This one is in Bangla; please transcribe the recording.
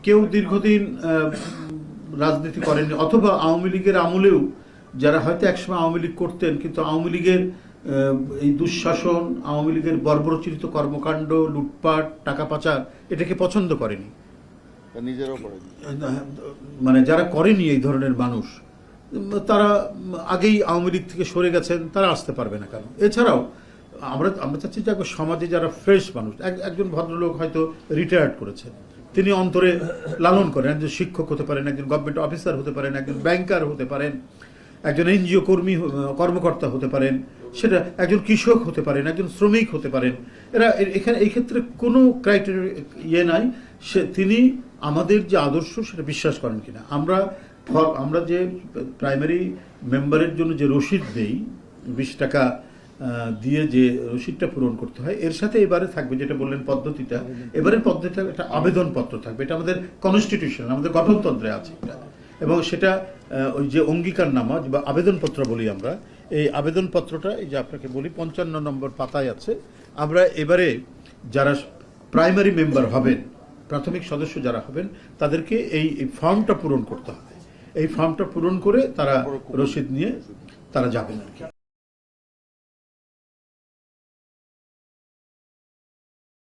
কেউ দীর্ঘদিন রাজনীতি করেনি, অথবা আওয়ামী লীগের আমলেও যারা হয়তো একসময় আওয়ামী লীগ করতেন, কিন্তু আওয়ামী লীগের এই দুঃশাসন, আওয়ামী লীগের বর্বরচিত কর্মকাণ্ড, লুটপাট, টাকা পাচার এটাকে পছন্দ করেনি, নিজেরও করেনি। মানে যারা করেনি এই ধরনের মানুষ, তারা আগেই আওয়ামী লীগ থেকে সরে গেছেন, তারা আসতে পারবে না কেন? এছাড়াও আমরা চাচ্ছি যে সমাজে যারা ফ্রেশ মানুষ, একজন ভদ্রলোক হয়তো রিটায়ার্ড করেছেন, তিনি অন্তরে লালন করেন, একজন শিক্ষক হতে পারেন, একজন গভর্নমেন্ট অফিসার হতে পারেন, একজন ব্যাংকার হতে পারেন, একজন এনজিও কর্মকর্তা হতে পারেন, সেটা একজন কৃষক হতে পারেন, একজন শ্রমিক হতে পারেন। এরা এখানে এই ক্ষেত্রে কোনো ক্রাইটেরিয়া নাই তিনি আমাদের যে আদর্শ সেটা বিশ্বাস করেন কিনা। আমরা যে প্রাইমারি মেম্বারের জন্য যে রসিদ দেই, 20 টাকা দিয়ে যে রসিদটা পূরণ করতে হয়, এর সাথে এবারে থাকবে যেটা বললেন পদ্ধতিটা, এবারের পদ্ধতিটা একটা আবেদনপত্র থাকবে। এটা আমাদের কনস্টিটিউশন, আমাদের গঠনতন্ত্রে আছে এটা, এবং সেটা ওই যে অঙ্গীকারনামা বা আবেদনপত্র বলি আমরা, এই আবেদনপত্রটা এই যে আপনাকে বলি 55 নম্বর পাতায় আছে। আমরা এবারে যারা প্রাইমারি মেম্বার হবেন, প্রাথমিক সদস্য যারা হবেন, তাদেরকে এই ফর্মটা পূরণ করতে হবে। এই ফর্মটা পূরণ করে তারা রসিদ নিয়ে তারা যাবেন আর কি।